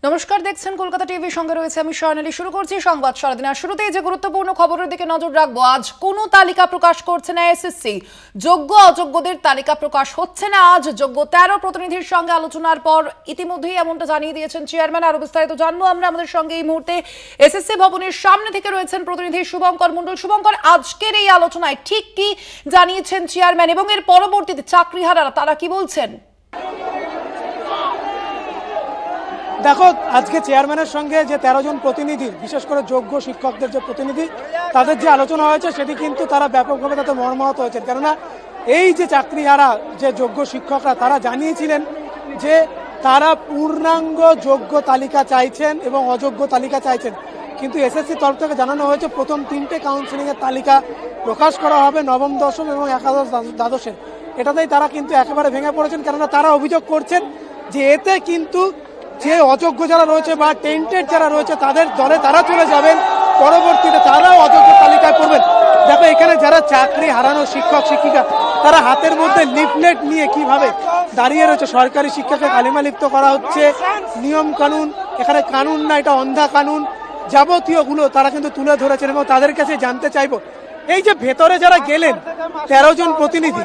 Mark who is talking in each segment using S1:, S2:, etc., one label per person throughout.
S1: নমস্কার, দেখছেন কলকাতা টিভি, সঙ্গে রয়েছে আমি স্বর্ণালী। শুরু করছি সংবাদ সারাদিন। শুরুতেই যে গুরুত্বপূর্ণ খবরের দিকে নজর রাখবো। আজ কোনো তালিকা প্রকাশ করছে না এসএসসি। যোগ্য অযোগ্যদের তালিকা প্রকাশ হচ্ছে না আজ। যোগ্য 13 প্রতিনিধির সঙ্গে আলোচনার পর ইতিমধ্যেই এমনটা জানিয়ে দিয়েছেন চেয়ারম্যান। আরো বিস্তারিত জানবো আমরা। আমাদের সঙ্গে এই মুহূর্তে এসএসসি ভবনের সামনে থেকে রয়েছেন প্রতিনিধি শুভঙ্কর মণ্ডল। শুভঙ্কর, আজকের এই আলোচনায় ঠিক কি জানিয়েছেন চেয়ারম্যান এবং এর পরবর্তীতে চাকরিহারারা তারা কি বলছেন?
S2: দেখো, আজকে চেয়ারম্যানের সঙ্গে যে 13 জন প্রতিনিধি, বিশেষ করে যোগ্য শিক্ষকদের যে প্রতিনিধি, তাদের যে আলোচনা হয়েছে সেটি কিন্তু তারা ব্যাপকভাবে তাতে মর্মাহত হয়েছেন। কেননা এই যে চাকরিহারা যে যোগ্য শিক্ষকরা, তারা জানিয়েছিলেন যে তারা পূর্ণাঙ্গ যোগ্য তালিকা চাইছেন এবং অযোগ্য তালিকা চাইছেন। কিন্তু এসএসসি তরফ থেকে জানানো হয়েছে প্রথম 3টে কাউন্সিলিংয়ের তালিকা প্রকাশ করা হবে, নবম, দশম এবং একাদশ, দ্বাদশের। এটাতেই তারা কিন্তু একেবারে ভেঙে পড়েছেন। কেননা তারা অভিযোগ করছেন যে এতে কিন্তু যে অযোগ্য যারা রয়েছে বা টেন্টেড যারা রয়েছে তাদের দলে তারা চলে যাবেন, পরবর্তীতে তারাও অযোগ্য তালিকায় পড়বেন। দেখো, এখানে যারা চাকরি হারানো শিক্ষক শিক্ষিকা, তারা হাতের মধ্যে লিফলেট নিয়ে কিভাবে দাঁড়িয়ে রয়েছে। সরকারি শিক্ষাকে কালিমা লিপ্ত করা হচ্ছে, নিয়ম কানুন, এখানে কানুন না, এটা অন্ধা কানুন, যাবতীয়গুলো তারা কিন্তু তুলে ধরেছেন। এবং তাদের কাছে জানতে চাইবো, এই যে ভেতরে যারা গেলেন 13 জন প্রতিনিধি,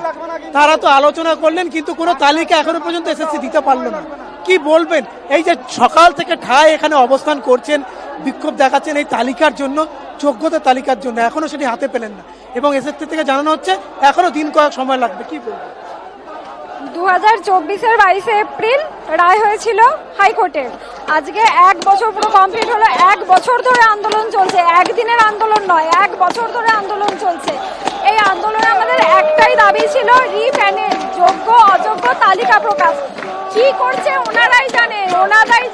S2: তারা তো আলোচনা করলেন কিন্তু কোনো তালিকা এখনো পর্যন্ত এসএসসি দিতে পারলো না। কি বলবেন? এই যে সকাল থেকে ঠায় এখানে অবস্থান করছেন, বিক্ষোভ দেখাচ্ছেন এই তালিকার জন্য, যোগ্যতার তালিকার জন্য, এখনো সেটি হাতে পেলেন না এবং এসএসসি থেকে জানানো হচ্ছে এখনো দিন কয়েক সময় লাগবে। কি বলবেন?
S3: 2024-এর 22শে এপ্রিল রায় হয়েছিল হাইকোর্টের। আজকে 1 বছর পুরো কমপ্লিট হলো। 1 বছর ধরে আন্দোলন চলছে, একদিনের আন্দোলন নয়, 1 বছর ধরে আন্দোলন চলছে। এই আন্দোলনে আমাদের একটাই দাবি ছিল, রিপ্যানেল, যোগ্য অযোগ্য তালিকা প্রকাশ। কি করছে ওনারাই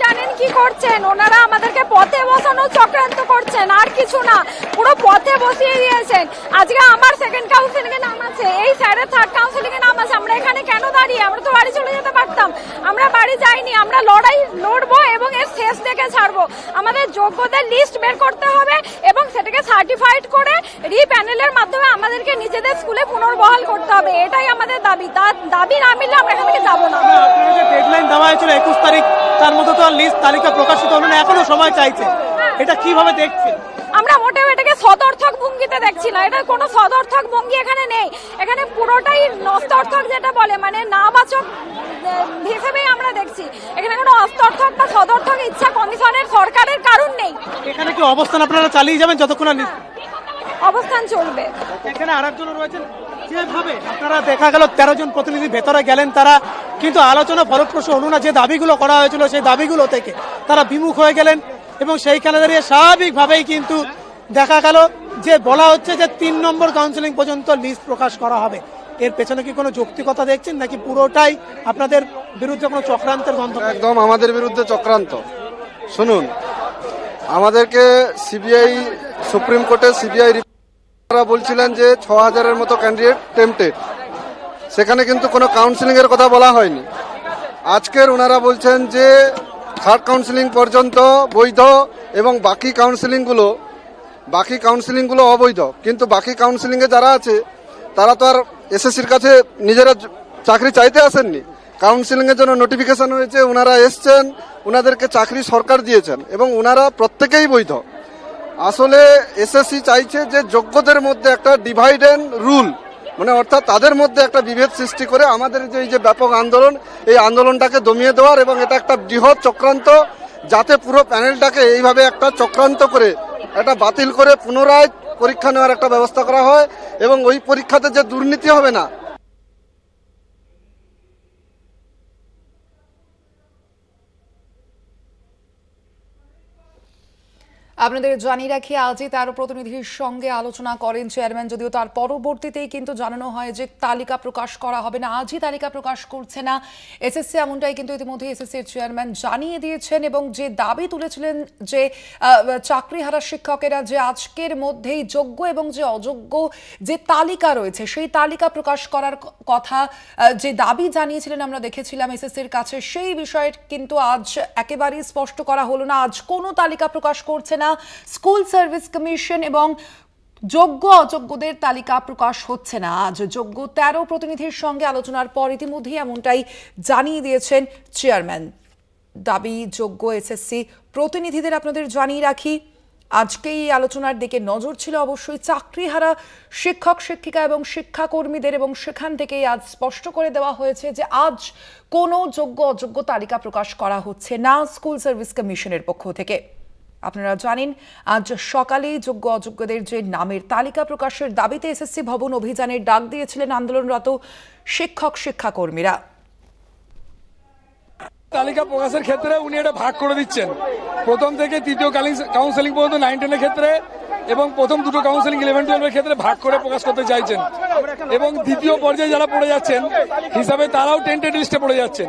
S3: জানেন কি করছেন। ওনারা আমাদেরকে পথে বসানো চক্রান্ত করছেন, আর কিছু না, পুরো পথে বসিয়ে দিয়েছেন। আজকে আমার সেকেন্ড কাউন্সিলিং এ নাম আছে, এই স্যারের থার্ড কাউন্সিলিং এ নাম আছে। আমরা এখানে কেন দাঁড়িয়ে? আমরা তো বাড়ি চলে যেতে পারতাম। আমরা বাড়ি যাইনি, আমরা লড়বো এবং এর শেষ দেখে ছাড়বো। আমাদের যোগ্যদের লিস্ট বের করতে হবে এবং সেটাকে সার্টিফাইড করে রিপ্যানেলের মাধ্যমে আমাদেরকে নিজেদের স্কুলে পুনর্বহাল করতে হবে। এটাই আমাদের দাবি। দাবি না মিললে আমরা এখান থেকে যাবো না।
S2: ডেডলাইন দেওয়া হয়েছিল 21 তারিখ, তার মধ্যে তো আর লিস্ট তালিকা প্রকাশিত হলো না, এখনো সময় চাইছে। এটা কিভাবে দেখছেন?
S3: আমরা মোটেও এটাকে সদর্থক ভঙ্গিতে দেখছি না। এটা কোনো সদর্থক ভঙ্গি এখানে নেই। এখানে পুরোটাই নস্তর্থক, যেটা বলে, মানে নাবাচক হিসেবেই আমরা দেখছি। এখানে কোনো অস্তর্থক বা সদর্থক ইচ্ছা কমিশনের, সরকারের কারণ নেই।
S2: এখানে কি অবস্থান আপনারা চালিয়ে যাবেন যতক্ষণ না
S3: অবস্থান চলবে?
S2: এখানে আরেকজন রয়েছেন, যেভাবে আপনারা দেখা গেল 13 জন প্রতিনিধি ভেতরে গেলেন, তারা কিন্তু আলোচনা ফলপ্রসূ হলো না। যে দাবিগুলো করা হয়েছিল সেই দাবিগুলো থেকে তারা বিমুখ হয়ে গেলেন এবং সেইখানে দাঁড়িয়ে স্বাভাবিকভাবেই কিন্তু দেখা গেল যে বলা হচ্ছে যে 3 নম্বর কাউন্সিলিং পর্যন্ত লিস্ট প্রকাশ করা হবে। এর পেছনে কি কোনো যৌক্তিকতা দেখছেন নাকি পুরোটাই আপনাদের বিরুদ্ধে কোনো চক্রান্তের গন্ধ?
S4: একদম আমাদের বিরুদ্ধে চক্রান্ত। শুনুন, আমাদেরকে সিবিআই, সুপ্রিম কোর্টে সিবিআই বলছিলেন যে 6000-এর মতো ক্যান্ডিডেট টেম্পটেড, সেখানে কিন্তু কোনো কাউন্সিলিং এর কথা বলা হয়নি। আজকের ওনারা বলছেন যে থার্ড কাউন্সিলিং পর্যন্ত বৈধ এবং বাকি কাউন্সিলিংগুলো অবৈধ। কিন্তু বাকি কাউন্সিলিংয়ে যারা আছে তারা তো আর এসএসসির কাছে নিজেরা চাকরি চাইতে আসেননি। কাউন্সিলিংয়ের জন্য নোটিফিকেশন হয়েছে, ওনারা এসছেন, ওনাদেরকে চাকরি সরকার দিয়েছেন এবং ওনারা প্রত্যেকেই বৈধ। আসলে এসএসসি চাইছে যে যোগ্যদের মধ্যে একটা ডিভাইড অ্যান্ড রুল, মানে অর্থাৎ তাদের মধ্যে একটা বিভেদ সৃষ্টি করে আমাদের যে এই যে ব্যাপক আন্দোলন, এই আন্দোলনটাকে দমিয়ে দেওয়ার এবং এটা একটা বৃহৎ চক্রান্ত, যাতে পুরো প্যানেলটাকে এইভাবে একটা চক্রান্ত করে এটা বাতিল করে পুনরায় পরীক্ষা নেওয়ার একটা ব্যবস্থা করা হয় এবং ওই পরীক্ষাতে যে দুর্নীতি হবে না।
S1: আপনাদের জানিয়ে রাখি, আজই 13 প্রতিনিধির সঙ্গে আলোচনা করেন চেয়ারম্যান। যদিও তার পরবর্তীতেই কিন্তু জানানো হয় যে তালিকা প্রকাশ করা হবে না, আজই তালিকা প্রকাশ করছে না এসএসসি। এমনটাই কিন্তু ইতিমধ্যে এসএসসির চেয়ারম্যান জানিয়ে দিয়েছেন এবং যে দাবি তুলেছিলেন যে চাকরিহারা শিক্ষকেরা, যে আজকের মধ্যেই যোগ্য এবং যে অযোগ্য যে তালিকা রয়েছে সেই তালিকা প্রকাশ করার কথা যে দাবি জানিয়েছিলেন আমরা দেখেছিলাম এসএসসির কাছে, সেই বিষয়ে কিন্তু আজ একেবারেই স্পষ্ট করা হলো না। আজ কোনো তালিকা প্রকাশ করছে না স্কুল সার্ভিস কমিশন এবং যোগ্য অযোগ্যদের তালিকা প্রকাশ হচ্ছে না। আজ যোগ্য 13 প্রতিনিধির সঙ্গে আলোচনার পর ইতিমধ্যেই এমনটাই জানিয়ে দিয়েছেন চেয়ারম্যান। দাবি যোগ্য এসএসসি প্রতিনিধিদের আপনাদের জানিয়ে রাখি, আজকে এই আলোচনার দিকে নজর ছিল অবশ্যই চাকরিহারা শিক্ষক শিক্ষিকা এবং শিক্ষাকর্মীদের, এবং সেখান থেকেই আজ স্পষ্ট করে দেওয়া হয়েছে যে আজ কোনো যোগ্য অযোগ্য তালিকা প্রকাশ করা হচ্ছে না স্কুল সার্ভিস কমিশনের পক্ষ থেকে। আপনারা জানেন আজ সকালেই যোগ্য অযোগ্যদের যে নামের তালিকা প্রকাশের দাবিতে এসএসসি ভবন অভিযানের ডাক দিয়েছিলেন আন্দোলনরত শিক্ষক শিক্ষাকর্মীরা।
S5: তালিকা প্রকাশের ক্ষেত্রে উনি এটা ভাগ করে দিচ্ছেন, প্রথম থেকে তৃতীয় কাউন্সেলিং পর্যন্ত 9-10 এর ক্ষেত্রে এবং প্রথম দুটো কাউন্সেলিং 11-12 এর ক্ষেত্রে ভাগ করে প্রকাশ করতে চাইছেন, এবং দ্বিতীয় পর্যায়ে যারা পড়ে যাচ্ছেন হিসাবে তারাও টেন্টেড লিস্টে পড়ে যাচ্ছেন।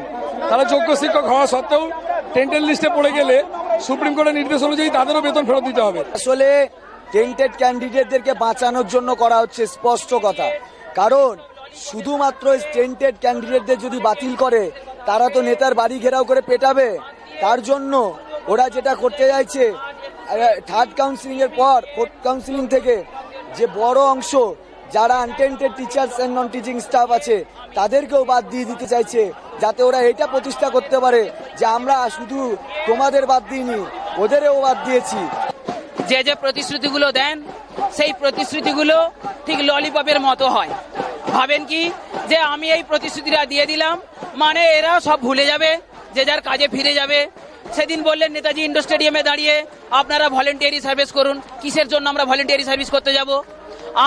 S5: তারা যোগ্য শিক্ষক হওয়া সত্ত্বেও টেন্টেড লিস্টে পড়ে গেলে সুপ্রিম কোর্টের নির্দেশ অনুযায়ী তাদেরও বেতন ফেরত দিতে হবে।
S6: আসলে টেন্টেড ক্যান্ডিডেটদেরকে বাঁচানোর জন্য করা হচ্ছে, স্পষ্ট কথা। কারণ শুধুমাত্র টেন্টেড ক্যান্ডিডেটদের যদি বাতিল করে তারা তো নেতার বাড়ি ঘেরাও করে পেটাবে। তার জন্য ওরা যেটা করতে চাইছে, থার্ড কাউন্সিলিং এর পর ফোর্থ কাউন্সিলিং থেকে যে বড় অংশ যারা untainted teachers and non teaching staff আছে তাদেরকেও বাদ দিয়ে দিতে চাইছে, যাতে ওরা এটা প্রতিষ্ঠা করতে পারে যে আমরা শুধু তোমাদের বাদ দিইনি, ওদেরও বাদ দিয়েছি।
S7: যে যে প্রতিশ্রুতিগুলো দেন সেই প্রতিশ্রুতিগুলো ঠিক ললিপপের মতো হয়। ভাবেন কি যে আমি এই প্রতিশ্রুতিটা দিয়ে দিলাম মানে এরা সব ভুলে যাবে, যে যার কাজে ফিরে যাবে। সেদিন বললেন নেতাজি ইন্ডোর স্টেডিয়ামে দাঁড়িয়ে আপনারা ভলেন্টিয়ারি সার্ভিস করুন। কিসের জন্য আমরা ভলেন্টিয়ারি সার্ভিস করতে যাব?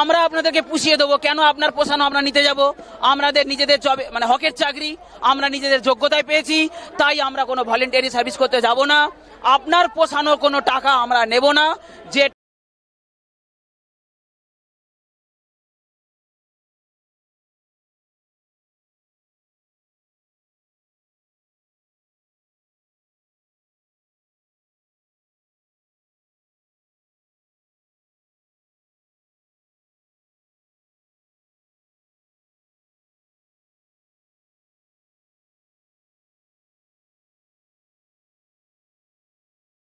S7: আমরা আপনাদেরকে পুষিয়ে দেবো কেন? আপনার পোষানো আমরা নিতে যাব? আমাদের নিজেদের জবে মানে হকের চাকরি আমরা নিজেদের যোগ্যতায় পেয়েছি, তাই আমরা কোনো ভলেন্টিয়ারি সার্ভিস করতে যাব না। আপনার পোষানো কোনো টাকা আমরা নেব না। যে